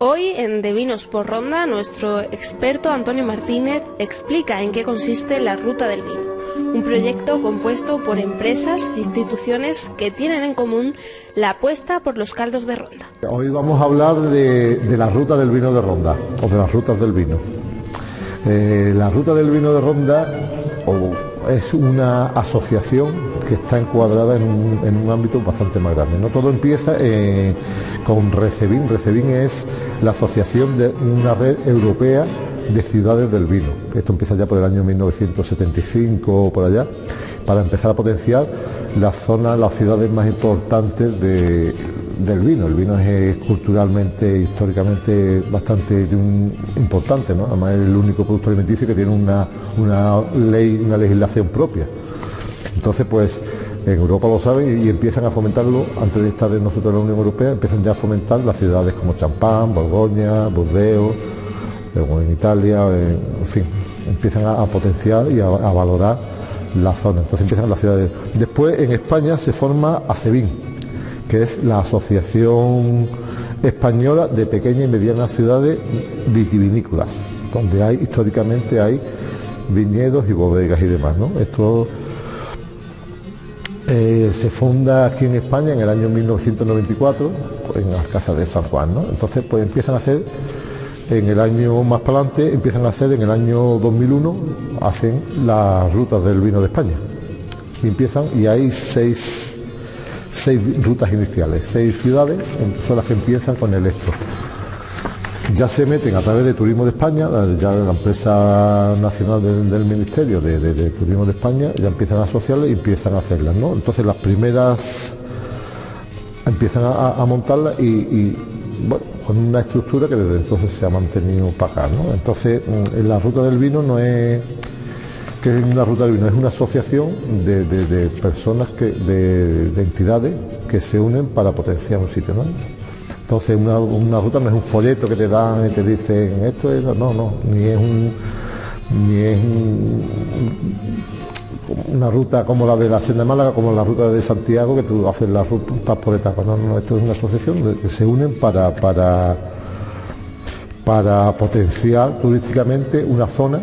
Hoy en De Vinos por Ronda, nuestro experto Antonio Martínez explica en qué consiste la Ruta del Vino, un proyecto compuesto por empresas e instituciones que tienen en común la apuesta por los caldos de Ronda. Hoy vamos a hablar de la Ruta del Vino de Ronda, o de las rutas del vino. La Ruta del Vino de Ronda es una asociación que está encuadrada en un ámbito bastante más grande, ¿no? Todo empieza con Recevin. Recevin es la asociación de una red europea de ciudades del vino. Esto empieza ya por el año 1975 o por allá, para empezar a potenciar las zonas, las ciudades más importantes del vino. El vino es culturalmente, históricamente bastante importante, ¿no? Además es el único producto alimenticio que tiene una legislación propia. Entonces, pues en Europa lo saben y empiezan a fomentarlo. Antes de estar nosotros en la Unión Europea, empiezan ya a fomentar las ciudades como Champagne, Borgoña, Burdeos, en Italia, en fin, empiezan a potenciar y a valorar la zona. Entonces empiezan las ciudades. Después en España se forma ACEVIN, que es la Asociación Española de Pequeñas y Medianas Ciudades Vitivinícolas, donde históricamente hay viñedos y bodegas y demás, ¿no? Esto se funda aquí en España en el año 1994 en Alcázar de San Juan, ¿no? Entonces pues empiezan a hacer en el año más para adelante, empiezan a hacer en el año 2001, hacen las rutas del vino de España y hay seis rutas iniciales, 6 ciudades son las que empiezan con el esto. Ya se meten a través de Turismo de España, ya la empresa nacional del Ministerio de Turismo de España, ya empiezan a asociarlas y empiezan a hacerlas, ¿no? Entonces las primeras empiezan a montarlas y bueno, con una estructura que desde entonces se ha mantenido para acá, ¿no? Entonces la Ruta del Vino no es que es una ruta del vino, es una asociación de personas, de entidades que se unen para potenciar un sitio, ¿no? Entonces una ruta no es un folleto que te dan y te dicen esto es, no, ni es una ruta como la de la Senda de Málaga, como la ruta de Santiago, que tú haces las rutas por etapas. No, esto es una asociación que se unen para potenciar turísticamente una zona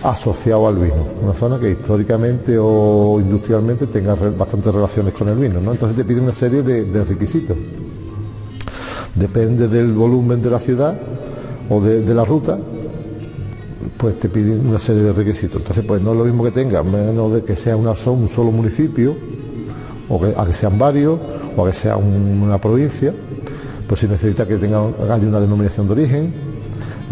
asociada al vino, una zona que históricamente o industrialmente tenga bastantes relaciones con el vino, ¿no? Entonces te piden una serie de requisitos. Depende del volumen de la ciudad o de la ruta, pues te piden una serie de requisitos. Entonces pues no es lo mismo que tenga, menos de que sea un solo municipio, o a que sean varios, o a que sea una provincia. Pues si necesita que haya una denominación de origen,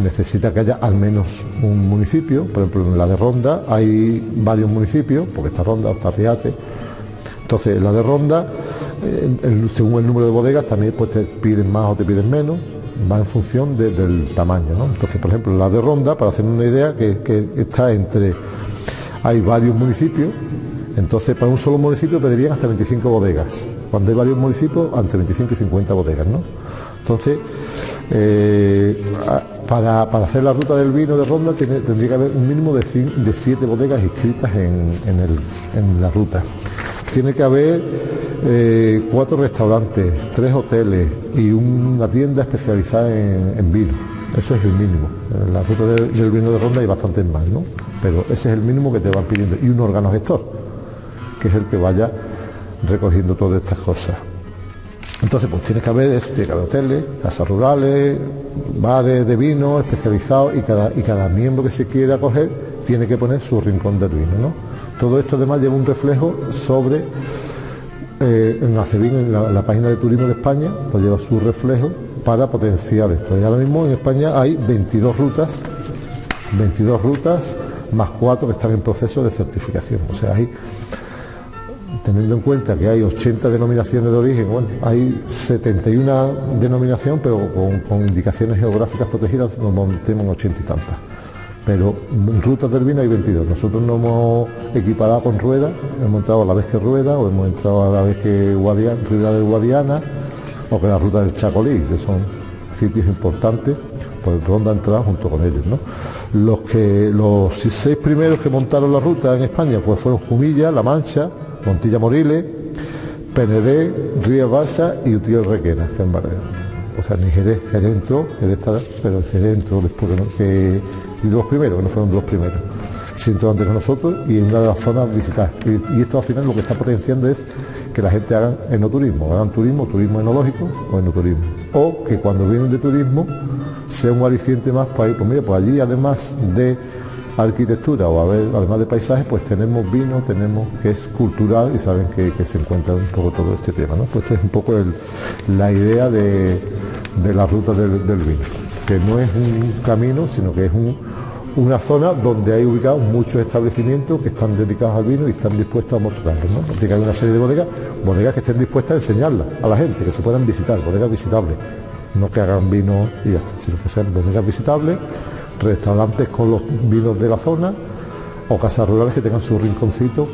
necesita que haya al menos un municipio. Por ejemplo, en la de Ronda hay varios municipios, porque está Ronda, está Riate. Entonces en la de Ronda, según el número de bodegas, también pues te piden más o te piden menos, va en función del tamaño, ¿no? Entonces, por ejemplo, la de Ronda, para hacer una idea, que está hay varios municipios, entonces para un solo municipio pedirían hasta 25 bodegas, cuando hay varios municipios entre 25 y 50 bodegas, ¿no? Entonces, para hacer la Ruta del Vino de Ronda tendría que haber un mínimo de 7 bodegas inscritas en la ruta. Tiene que haber 4 restaurantes, 3 hoteles y una tienda especializada en vino. Eso es el mínimo. En la Ruta del Vino de Ronda hay bastantes más, ¿no? Pero ese es el mínimo que te van pidiendo. Y un órgano gestor, que es el que vaya recogiendo todas estas cosas. Entonces pues tiene que haber hoteles, casas rurales, bares de vino especializados, y cada miembro que se quiera acoger tiene que poner su rincón del vino, ¿no? Todo esto además lleva un reflejo sobre en ACEVIN, en la página de Turismo de España, pues lleva su reflejo para potenciar esto. Y ahora mismo en España hay 22 rutas más 4 que están en proceso de certificación. O sea, teniendo en cuenta que hay 80 denominaciones de origen, bueno, hay 71 denominaciones, pero con indicaciones geográficas protegidas nos montemos en 80 y tantas. Pero en rutas del vino hay 22. Nosotros nos hemos equiparado con Rueda, hemos entrado a la vez que Rueda, o hemos entrado a la vez que Ribera del Guadiana, o que la ruta del Chacolí, que son sitios importantes, pues Ronda ha entrado junto con ellos, ¿no? Los 6 primeros que montaron la ruta en España pues fueron Jumilla, La Mancha, Montilla Moriles, PND, Rías Baixas y Utiel Requena, que O sea, ni Jerez entró, Jerez está, pero Jerez entró después que de los primeros, que no fueron de los primeros. Se entró antes que nosotros y en una de las zonas visitar. Y esto al final lo que está potenciando es que la gente haga enoturismo, hagan turismo enológico o enoturismo. O que cuando vienen de turismo sea un aliciente más para ir, pues mira, pues allí además de arquitectura o además de paisajes, pues tenemos vino, tenemos que es cultural y saben que se encuentra un poco todo este tema, ¿no? Pues esto es un poco la idea de la ruta del vino, que no es un camino, sino que es una zona donde hay ubicados muchos establecimientos que están dedicados al vino y están dispuestos a mostrarlo, ¿no? Porque hay una serie de bodegas que estén dispuestas a enseñarlas a la gente, que se puedan visitar, bodegas visitables, no que hagan vino y ya está, sino que sean bodegas visitables, restaurantes con los vinos de la zona o casas rurales que tengan su rinconcito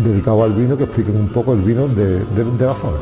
dedicado al vino, que expliquen un poco el vino de la zona.